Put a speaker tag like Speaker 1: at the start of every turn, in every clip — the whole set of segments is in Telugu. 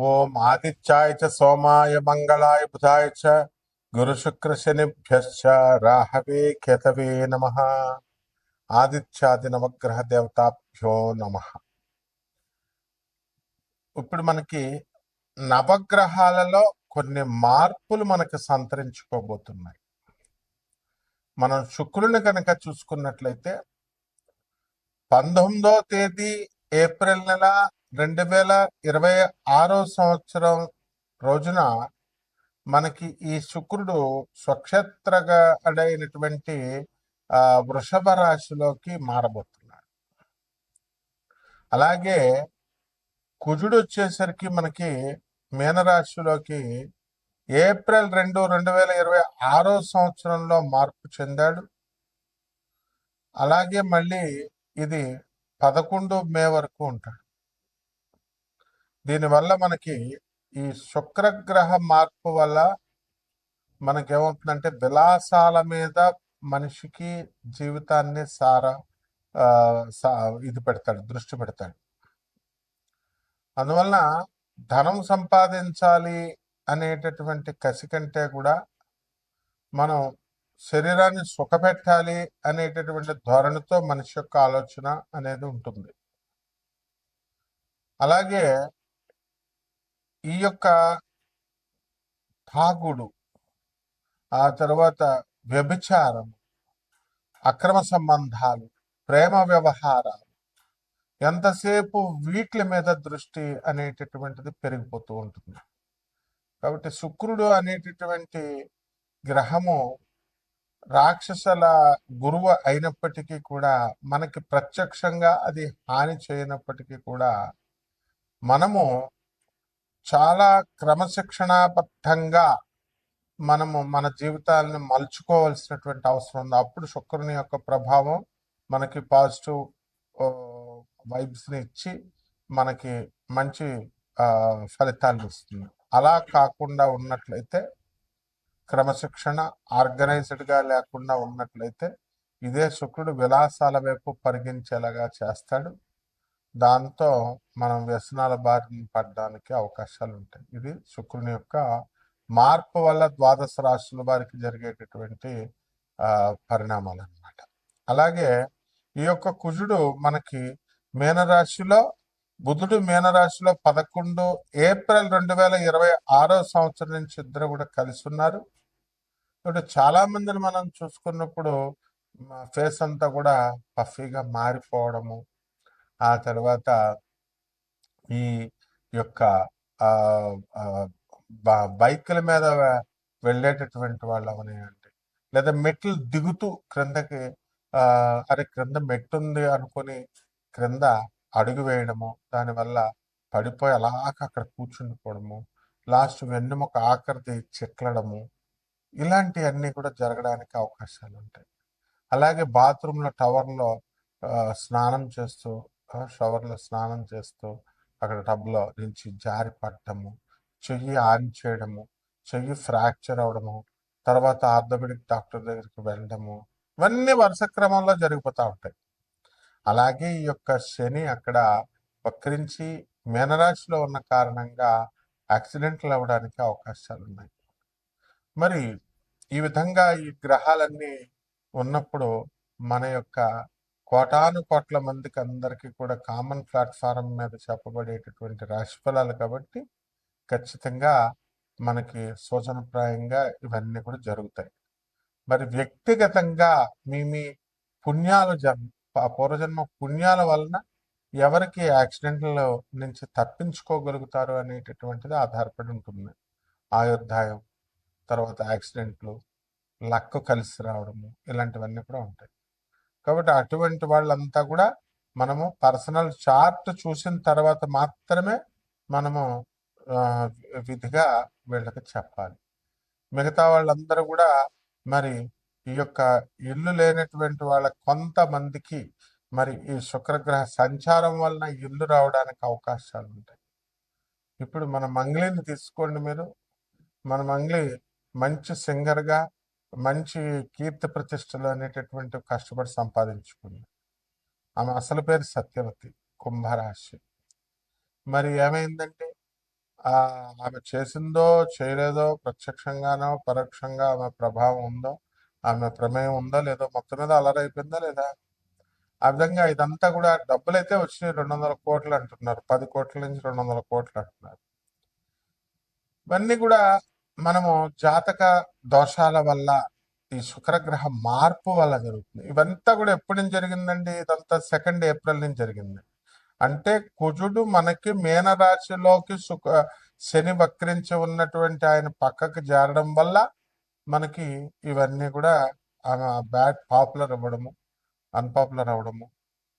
Speaker 1: ఓం ఆదిత్యాయ చ సోమాయ మంగళాయ బుధాయ చ గురుశుక్రశనిభ్యశ్చ రాహవే కేతవే నమః. ఆదిత్యాది నవగ్రహ దేవతాభ్యో నమః. ఇప్పుడు మనకి నవగ్రహాలలో కొన్ని మార్పులు మనకి సంతరించుకోబోతున్నాయి. మనం శుక్రుని కనుక చూసుకున్నట్లయితే 19వ తేదీ ఏప్రిల్ నెల 2026 సంవత్సరం రోజున మనకి ఈ శుక్రుడు స్వక్షేత్రగడైనటువంటి వృషభ రాశిలోకి మారబోతున్నాడు. అలాగే కుజుడు వచ్చేసరికి మనకి మీనరాశిలోకి ఏప్రిల్ 2, 2026 సంవత్సరంలో మార్పు చెందాడు. అలాగే మళ్ళీ ఇది 11 మే వరకు ఉంటాడు. దీనివల్ల మనకి ఈ శుక్రగ్రహ మార్పు వల్ల మనకేమవుతుందంటే విలాసాల మీద మనిషికి జీవితాన్ని ఇది పెడతాడు, దృష్టి పెడతాడు. అందువలన ధనం సంపాదించాలి అనేటటువంటి కసి కంటే కూడా మనం శరీరాన్ని సుఖపెట్టాలి అనేటటువంటి ధోరణితో మనిషి యొక్క ఆలోచన అనేది ఉంటుంది. అలాగే ఈ యొక్క తాగుడు, ఆ తర్వాత వ్యభిచారం, అక్రమ సంబంధాలు, ప్రేమ వ్యవహారాలు, ఎంతసేపు వీటి మీద దృష్టి అనేటటువంటిది పెరిగిపోతూ ఉంటుంది. కాబట్టి శుక్రుడు అనేటటువంటి గ్రహము రాక్షసుల గురువు అయినప్పటికీ కూడా మనకి ప్రత్యక్షంగా అది హాని చేయనప్పటికీ కూడా మనము చాలా క్రమశిక్షణాబద్ధంగా మనము మన జీవితాలను మలుచుకోవాల్సినటువంటి అవసరం ఉంది. అప్పుడు శుక్రుని యొక్క ప్రభావం మనకి పాజిటివ్ వైబ్స్ని ఇచ్చి మనకి మంచి ఫలితాలను ఇస్తుంది. అలా కాకుండా ఉన్నట్లయితే, క్రమశిక్షణ ఆర్గనైజ్డ్గా లేకుండా ఉన్నట్లయితే ఇదే శుక్రుడు విలాసాల వైపు పరిగించేలాగా చేస్తాడు. దాంతో మనం వ్యసనాల బారిన పడడానికి అవకాశాలు ఉంటాయి. ఇది శుక్రుని యొక్క మార్పు వల్ల ద్వాదశ రాశుల వారికి జరిగేటటువంటి పరిణామాలు అన్నమాట. అలాగే ఈ యొక్క కుజుడు మనకి మీనరాశిలో, బుధుడు మీనరాశిలో 11 ఏప్రిల్ 2026 సంవత్సరం నుంచి ఇద్దరు కూడా కలిసి ఉన్నారు. ఇప్పుడు చాలా మందిని మనం చూసుకున్నప్పుడు ఫేస్ అంతా కూడా పఫీగా మారిపోవడము, ఆ తర్వాత ఈ యొక్క బైకుల మీద వెళ్ళేటటువంటి వాళ్ళు అవనివ్వండి, లేదా మెట్లు దిగుతూ క్రిందకి అరే క్రింద మెట్టు ఉంది అనుకొని క్రింద అడుగు వేయడము, దానివల్ల పడిపోయి అలాగ అక్కడ కూర్చుండిపోవడము, లాస్ట్ వెన్నుముక ఆకృతి చిట్లడము, ఇలాంటివన్నీ కూడా జరగడానికి అవకాశాలు ఉంటాయి. అలాగే బాత్రూంలో టవర్లో స్నానం చేస్తూ, షవర్లో స్నానం చేస్తూ అక్కడ టబ్లో నుంచి జారి పడటము, చెయ్యి ఆన్ చేయడము, చెయ్యి ఫ్రాక్చర్ అవడము, తర్వాత ఆర్థోపెడిక్ డాక్టర్ దగ్గరికి వెళ్ళడము, ఇవన్నీ వరుస క్రమంలో జరిగిపోతూ ఉంటాయి. అలాగే ఈ యొక్క శని అక్కడ వక్రించి మీనరాశిలో ఉన్న కారణంగా యాక్సిడెంట్లు అవ్వడానికి అవకాశాలు ఉన్నాయి. మరి ఈ విధంగా ఈ గ్రహాలన్నీ ఉన్నప్పుడు మన యొక్క కోటాను కోట్ల మందికి అందరికీ కూడా కామన్ ప్లాట్ఫారం మీద చెప్పబడేటటువంటి రాశి ఫలాలు కాబట్టి ఖచ్చితంగా మనకి సూచనప్రాయంగా ఇవన్నీ కూడా జరుగుతాయి. మరి వ్యక్తిగతంగా మీ పుణ్యాలు పూర్వజన్మ పుణ్యాల వలన ఎవరికి యాక్సిడెంట్ల నుంచి తప్పించుకోగలుగుతారు అనేటటువంటిది ఆధారపడి ఉంటుంది. ఆయుర్దాయం, తర్వాత యాక్సిడెంట్లు, లక్ కలిసి రావడము, ఇలాంటివన్నీ కూడా ఉంటాయి. కాబట్టి అటువంటి వాళ్ళంతా కూడా మనము పర్సనల్ చార్ట్ చూసిన తర్వాత మాత్రమే మనము విధిగా వీళ్ళకి చెప్పాలి. మిగతా వాళ్ళందరూ కూడా మరి ఈ యొక్క ఇల్లు లేనటువంటి వాళ్ళ కొంతమందికి మరి ఈ శుక్రగ్రహ సంచారం వలన ఇల్లు రావడానికి అవకాశాలు ఉంటాయి. ఇప్పుడు మన మంగ్లీని తీసుకోండి మీరు. మన మంగ్లీ మంచి సింగర్గా, మంచి కీర్తి ప్రతిష్టలు అనేటటువంటి కష్టపడి సంపాదించుకుంది. ఆమె అసలు పేరు సత్యవతి, కుంభరాశి. మరి ఏమైందంటే ఆమె చేసిందో చేయలేదో, ప్రత్యక్షంగానో పరోక్షంగా ఆమె ప్రభావం ఉందో, ఆమె ప్రమేయం ఉందో లేదో, మొత్తం మీద అలరైపోయిందా లేదా. ఆ విధంగా ఇదంతా కూడా డబ్బులైతే వచ్చి 200 కోట్లు అంటున్నారు, 10 కోట్ల నుంచి 200 కోట్లు అంటున్నారు. ఇవన్నీ కూడా మనము జాతక దోషాల వల్ల, ఈ శుక్రగ్రహ మార్పు వల్ల జరుగుతుంది. ఇవంతా కూడా ఎప్పటి నుంచి జరిగిందండి? ఇదంతా 2 ఏప్రిల్ నుంచి జరిగింది. అంటే కుజుడు మనకి మీనరాశిలోకి శని వక్రించి ఉన్నటువంటి ఆయన పక్కకి చేరడం వల్ల మనకి ఇవన్నీ కూడా బ్యాడ్ పాపులర్ అవ్వడము, అన్పాపులర్ అవ్వడము,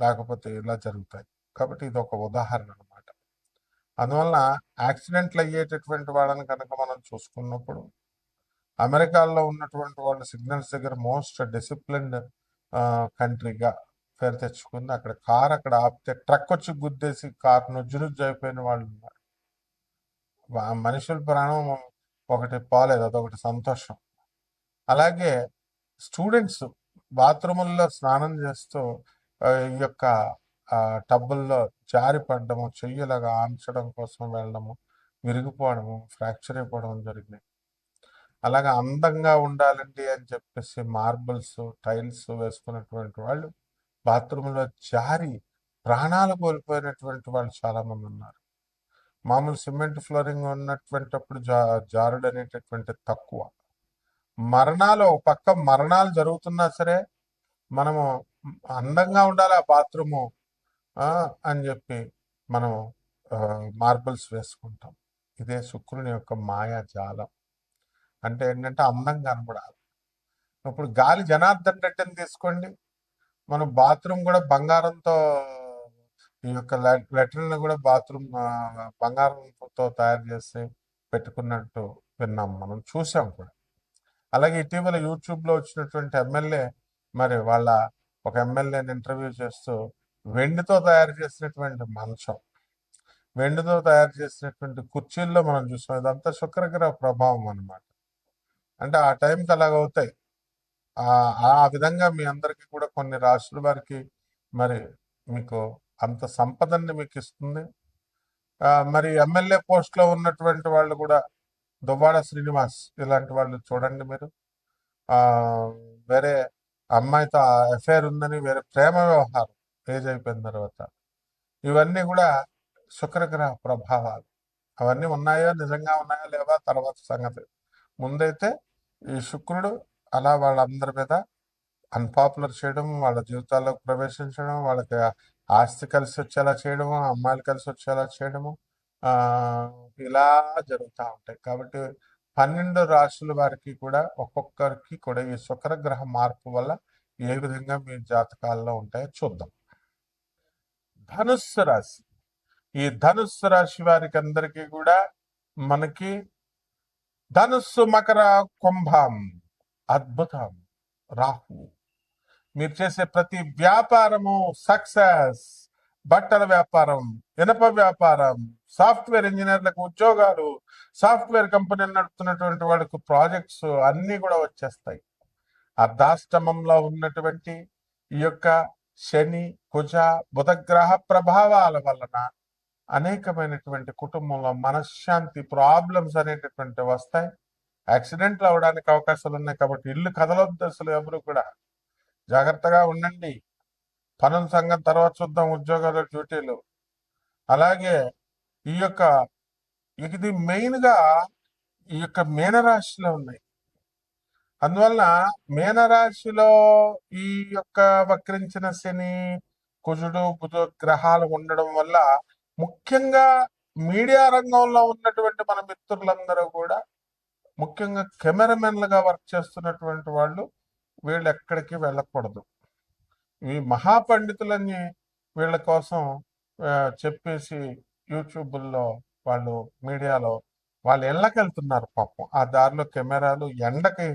Speaker 1: లేకపోతే ఇలా జరుగుతాయి. కాబట్టి ఇది ఒక ఉదాహరణ అనమాట. అందువల్ల యాక్సిడెంట్లు అయ్యేటటువంటి వాళ్ళని కనుక మనం చూసుకున్నప్పుడు, అమెరికాలో ఉన్నటువంటి వాళ్ళు సిగ్నల్స్ దగ్గర మోస్ట్ డిసిప్లిన్డ్ కంట్రీగా పేరు తెచ్చుకుంది. అక్కడ కార్ అక్కడ ఆపితే ట్రక్ వచ్చి గుద్దేసి కార్ నుజ్జు అయిపోయిన వాళ్ళు ఉన్నారు. మనుషుల ప్రాణం ఒకటి పోలేదు, అదొకటి సంతోషం. అలాగే స్టూడెంట్స్ బాత్రూముల్లో స్నానం చేస్తూ ఈ యొక్క టబ్బుల్లో జారి పడ్డము, చెయ్యలాగా ఆంచడం కోసం వెళ్ళడము, విరిగిపోవడము, ఫ్రాక్చర్ అయిపోవడం జరిగినాయి. అలాగా అందంగా ఉండాలండి అని చెప్పేసి మార్బుల్స్, టైల్స్ వేసుకున్నటువంటి వాళ్ళు బాత్రూంలో జారి ప్రాణాలు కోల్పోయినటువంటి వాళ్ళు చాలా మంది ఉన్నారు. మామూలు సిమెంట్ ఫ్లోరింగ్ ఉన్నటువంటిప్పుడు జారుడు అనేటటువంటి తక్కువ. మరణాలు ఒక పక్క మరణాలు జరుగుతున్నా సరే మనము అందంగా ఉండాలి ఆ బాత్రూము అని చెప్పి మనం మార్బుల్స్ వేసుకుంటాం. ఇదే శుక్రుని యొక్క మాయాజాలం. అంటే ఏంటంటే అందంగా కనపడాలి. ఇప్పుడు గాలి జనార్దన్ రెడ్డిని తీసుకోండి, మనం బాత్రూమ్ కూడా బంగారంతో, ఈ యొక్క లెట్రిన్ కూడా బాత్రూమ్ బంగారంతో తయారు చేసి పెట్టుకున్నట్టు విన్నాం, మనం చూసాం కూడా. అలాగే ఇటీవల యూట్యూబ్లో వచ్చినటువంటి ఎమ్మెల్యే, మరి వాళ్ళ ఒక ఎమ్మెల్యేని ఇంటర్వ్యూ చేస్తూ వెండితో తయారు చేసినటువంటి మంచం, వెండితో తయారు చేసినటువంటి కుర్చీల్లో మనం చూసాం. ఇదంతా శుక్రగ్రహ ప్రభావం అనమాట. అంటే ఆ టైంకి అలాగవుతాయి. ఆ విధంగా మీ అందరికీ కూడా కొన్ని రాష్ట్రాల వారికి మరి మీకు అంత సంపదని మీకు ఇస్తుంది. మరి ఎమ్మెల్యే పోస్ట్లో ఉన్నటువంటి వాళ్ళు కూడా దువ్వాడ శ్రీనివాస్ ఇలాంటి వాళ్ళు చూడండి మీరు, వేరే అమ్మాయితో అఫైర్ ఉందని, వేరే ప్రేమ వ్యవహారం ఏజ్ అయిపోయిన తర్వాత, ఇవన్నీ కూడా శుక్రగ్రహ ప్రభావాలు. అవన్నీ ఉన్నాయో, నిజంగా ఉన్నాయో లేవా తర్వాత సంగతి. ముందైతే ఈ శుక్రుడు అలా వాళ్ళందరి మీద అన్పాపులర్ చేయడం, వాళ్ళ జీవితాల్లోకి ప్రవేశించడం, వాళ్ళకి ఆస్తి కలిసి వచ్చేలా చేయడము, అమ్మాయిలు కలిసి వచ్చేలా చేయడము, ఇలా జరుగుతూ ఉంటాయి. కాబట్టి 12 రాశుల వారికి కూడా ఒక్కొక్కరికి కూడా ఈ శుక్రగ్రహ మార్పు వల్ల ఏ విధంగా మీ జాతకాల్లో ఉంటాయో చూద్దాం. ధనుస్సు రాశి. ఈ ధనుస్సు రాశి వారికి అందరికీ కూడా మనకి ధనుస్సు, మకర, కుంభం అద్భుతం. రాహు. మీరు చేసే ప్రతి వ్యాపారము సక్సెస్. బట్టల వ్యాపారం, ఇనప వ్యాపారం, సాఫ్ట్వేర్ ఇంజనీర్లకు ఉద్యోగాలు, సాఫ్ట్వేర్ కంపెనీ నడుపుతున్నటువంటి వాళ్ళకు ప్రాజెక్ట్స్ అన్నీ కూడా వచ్చేస్తాయి. అర్ధాష్టమంలో ఉన్నటువంటి ఈ యొక్క శని, కుజ, బుధగ్రహ ప్రభావాల వలన అనేకమైనటువంటి కుటుంబంలో మనశ్శాంతి ప్రాబ్లమ్స్ అనేటటువంటి వస్తాయి. యాక్సిడెంట్లు అవడానికి అవకాశాలు ఉన్నాయి. కాబట్టి ఇల్లు కదలొద్దు అసలు ఎవరు కూడా. జాగ్రత్తగా ఉండండి. పనుల సంగతి తర్వాత చూద్దాం, ఉద్యోగాలు, డ్యూటీలు. అలాగే ఈ యొక్క ఇది మెయిన్గా ఈ యొక్క మీనరాశిలో ఉన్నాయి. అందువల్ల మీనరాశిలో ఈ యొక్క వక్రించిన శని, కుజుడు, బుధ గ్రహాలు ఉండడం వల్ల ముఖ్యంగా మీడియా రంగంలో ఉన్నటువంటి మన మిత్రులందరూ కూడా, ముఖ్యంగా కెమెరామెన్లుగా వర్క్ చేస్తున్నటువంటి వాళ్ళు, వీళ్ళు ఎక్కడికి వెళ్ళకూడదు. ఈ మహాపండితులని వీళ్ళ కోసం చెప్పేసి యూట్యూబ్లో వాళ్ళు, మీడియాలో వాళ్ళు ఇళ్ళకెళ్తున్నారు పాపం. ఆ దారిలో కెమెరాలు ఎండకి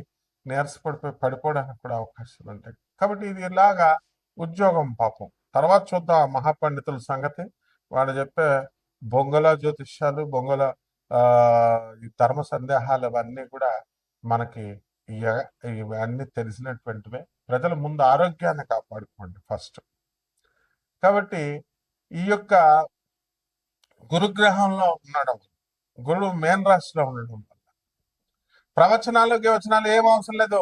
Speaker 1: పడిపోవడానికి కూడా అవకాశాలు ఉంటాయి. కాబట్టి ఇది ఇలాగా ఉద్యోగం పాపం. తర్వాత చూద్దాం ఆ మహాపండితుల సంగతి. వాళ్ళు చెప్పే బొంగల జ్యోతిష్యాలు, బొంగల ఈ ధర్మ సందేహాలు ఇవన్నీ కూడా మనకి ఇవన్నీ తెలిసినటువంటివే. ప్రజల ముందు ఆరోగ్యాన్ని కాపాడుకోండి ఫస్ట్. కాబట్టి ఈ యొక్క గురుగ్రహంలో ఉండడం, గురుడు మేన్ రాశిలో ఉండడం వల్ల ప్రవచనాలు గివచనాలు ఏం అవసరం లేదు.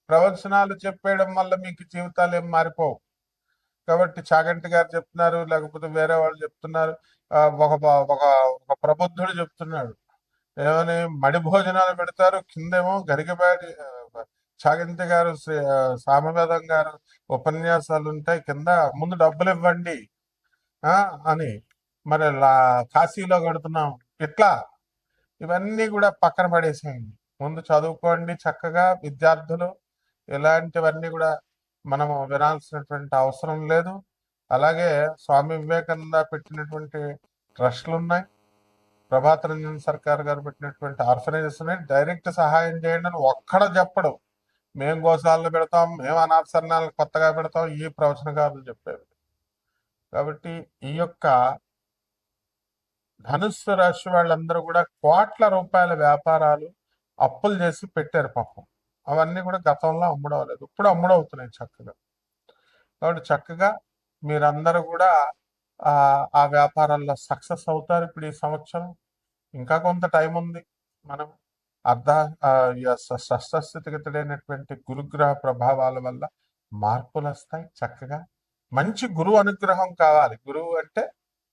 Speaker 1: ప్రవచనాలు చెప్పేయడం వల్ల మీకు జీవితాలు ఏం మారిపోవు. కాబట్టి చాగంటి గారు చెప్తున్నారు, లేకపోతే వేరే వాళ్ళు చెప్తున్నారు. ఒక ఒక ప్రబుద్ధుడు చెప్తున్నాడు ఏమని, మడి భోజనాలు పెడతారు, కిందేమో గరికపాటి చాగంటి గారు సామవేదం గారు ఉపన్యాసాలు ఉంటాయి, కింద ముందు డబ్బులు ఇవ్వండి ఆ అని. మరి కాశీలో కడుతున్నాం ఇట్లా. ఇవన్నీ కూడా పక్కన పడేసేయండి. ముందు చదువుకోండి చక్కగా విద్యార్థులు. ఇలాంటివన్నీ కూడా మనము వినాల్సినటువంటి అవసరం లేదు. అలాగే స్వామి వివేకానంద పెట్టినటువంటి ట్రస్టులు ఉన్నాయి, ప్రభాత్ రంజన్ సర్కార్ గారు పెట్టినటువంటి ఆర్ఫనైజెస్ ఉన్నాయి. డైరెక్ట్ సహాయం చేయండి అని ఒక్కడ చెప్పడు. మేం గోశాలను పెడతాం, మేము అనాథశరణాలను కొత్తగా పెడతాం, ఈ ప్రవచనకారులు చెప్పేవి. కాబట్టి ఈ యొక్క ధనుస్సు రాశి వాళ్ళందరూ కూడా కోట్ల రూపాయల వ్యాపారాలు అప్పులు చేసి పెట్టారు పాపం. అవన్నీ కూడా గతంలో అమ్ముడవలేదు, ఇప్పుడు అమ్ముడవుతున్నాయి చక్కగా. కాబట్టి చక్కగా మీరందరూ కూడా ఆ వ్యాపారాల్లో సక్సెస్ అవుతారు. ఇప్పుడు ఈ సంవత్సరం ఇంకా కొంత టైం ఉంది. మనం అర్ధ షష్ఠస్థితిగతుడైనటువంటి గురుగ్రహ ప్రభావాల వల్ల మార్పులు వస్తాయి. చక్కగా మంచి గురువు అనుగ్రహం కావాలి. గురువు అంటే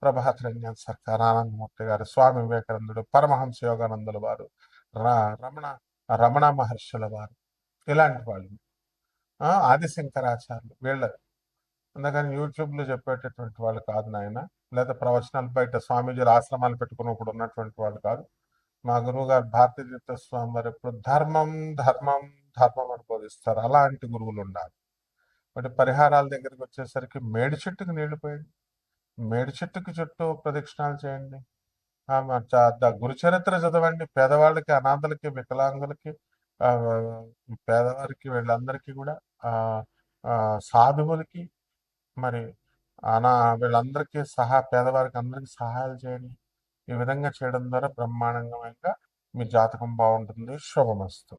Speaker 1: ప్రభాత్ రంజన్ సర్కార్, ఆనందమూర్తి గారు, స్వామి వివేకానందుడు, పరమహంస యోగానందుల వారు, రమణ రమణ మహర్షుల వారు, ఇలాంటి వాళ్ళు, ఆదిశంకరాచార్యులు, వీళ్ళది. అందుకని యూట్యూబ్లో చెప్పేటటువంటి వాళ్ళు కాదు నాయన, లేదా ప్రవచనాలు బయట స్వామీజీల ఆశ్రమాలు పెట్టుకుని ఇప్పుడు ఉన్నటువంటి వాళ్ళు కాదు. మా గురువు గారు భారతీ తీర్థ స్వామి వారు ఎప్పుడు ధర్మం ధర్మం ధర్మం అని బోధిస్తారు. అలాంటి గురువులు ఉండాలి. బట్ పరిహారాల దగ్గరికి వచ్చేసరికి మేడి చెట్టుకు నీళ్లు పోయండి, మేడి చెట్టుకి చుట్టూ ప్రదక్షిణాలు చేయండి, గురు చరిత్ర చదవండి. పేదవాళ్ళకి, అనాథలకి, వికలాంగులకి, పేదవారికి, వీళ్ళందరికీ కూడా సాధువులకి, మరి వీళ్ళందరికీ పేదవారికి అందరికీ సహాయాలు చేయండి. ఈ విధంగా చేయడం ద్వారా బ్రహ్మాండంగా మీ జాతకం బాగుంటుంది. శుభమస్తు.